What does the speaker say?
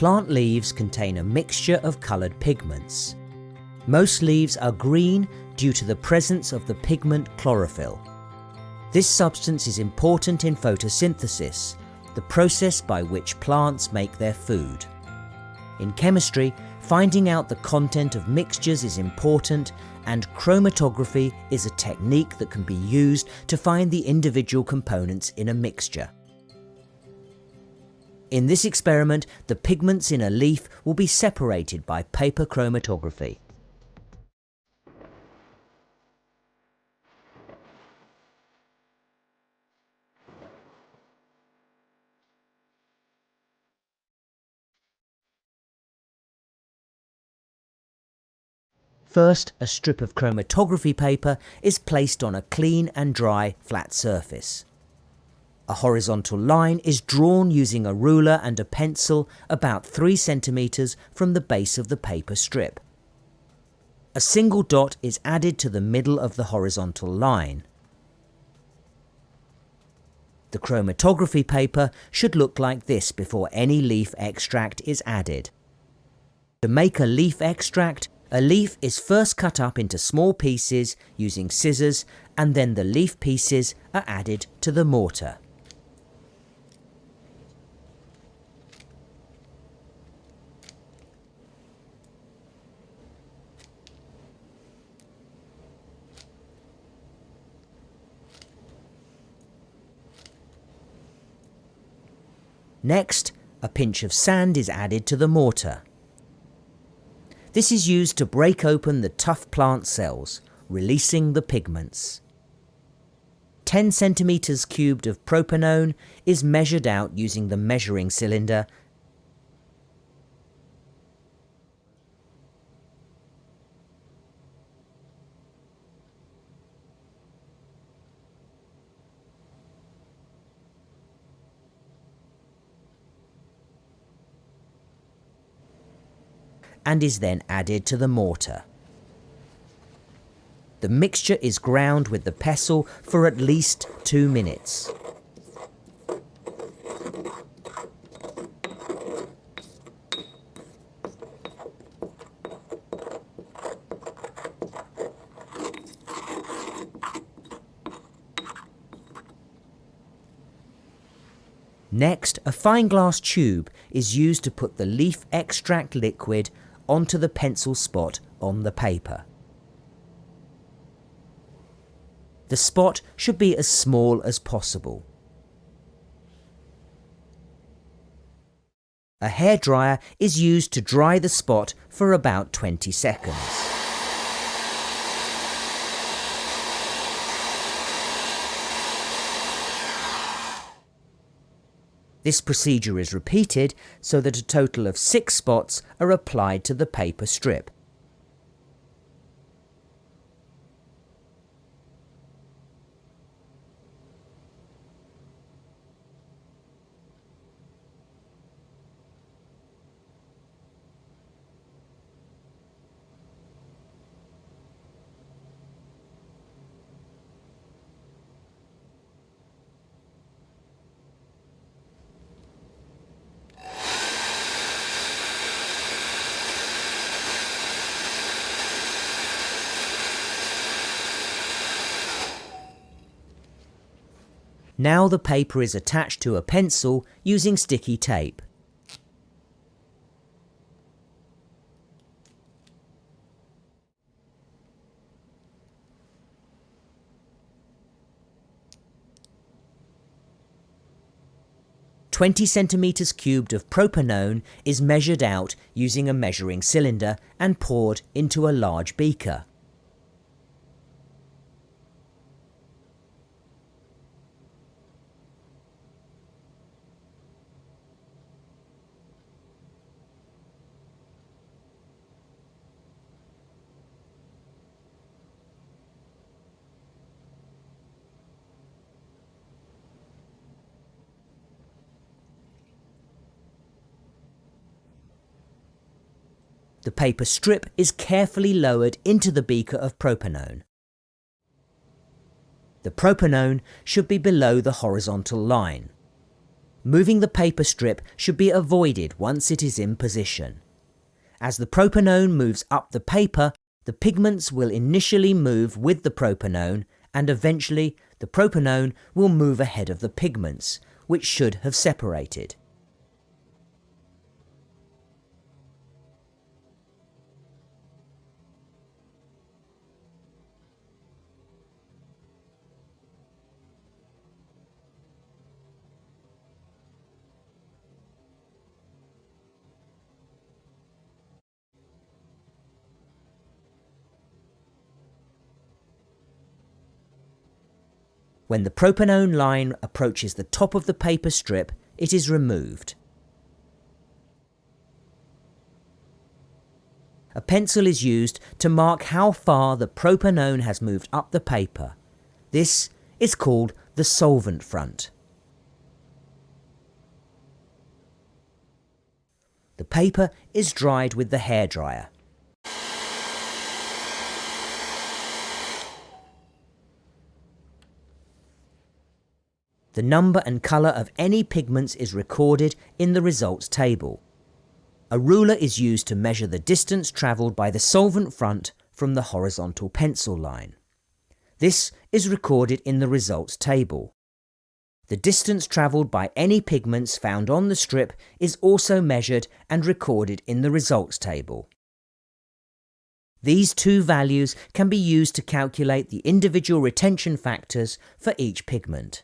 Plant leaves contain a mixture of coloured pigments. Most leaves are green due to the presence of the pigment chlorophyll. This substance is important in photosynthesis, the process by which plants make their food. In chemistry, finding out the content of mixtures is important, and chromatography is a technique that can be used to find the individual components in a mixture. In this experiment, the pigments in a leaf will be separated by paper chromatography. First, a strip of chromatography paper is placed on a clean and dry flat surface. A horizontal line is drawn using a ruler and a pencil about 3 centimeters from the base of the paper strip. A single dot is added to the middle of the horizontal line. The chromatography paper should look like this before any leaf extract is added. To make a leaf extract, a leaf is first cut up into small pieces using scissors, and then the leaf pieces are added to the mortar. Next, a pinch of sand is added to the mortar. This is used to break open the tough plant cells, releasing the pigments. 10 centimeters cubed of propanone is measured out using the measuring cylinder . And is then added to the mortar. The mixture is ground with the pestle for at least 2 minutes. Next, a fine glass tube is used to put the leaf extract liquid onto the pencil spot on the paper. The spot should be as small as possible. A hairdryer is used to dry the spot for about 20 seconds. This procedure is repeated so that a total of 6 spots are applied to the paper strip. Now the paper is attached to a pencil using sticky tape. "20 centimeters cubed of propanone is measured out using a measuring cylinder and poured into a large beaker. The paper strip is carefully lowered into the beaker of propanone. The propanone should be below the horizontal line. Moving the paper strip should be avoided once it is in position. As the propanone moves up the paper, the pigments will initially move with the propanone, and eventually the propanone will move ahead of the pigments, which should have separated. When the propanone line approaches the top of the paper strip, it is removed. A pencil is used to mark how far the propanone has moved up the paper. This is called the solvent front. The paper is dried with the hairdryer. The number and colour of any pigments is recorded in the results table. A ruler is used to measure the distance travelled by the solvent front from the horizontal pencil line. This is recorded in the results table. The distance travelled by any pigments found on the strip is also measured and recorded in the results table. These two values can be used to calculate the individual retention factors for each pigment.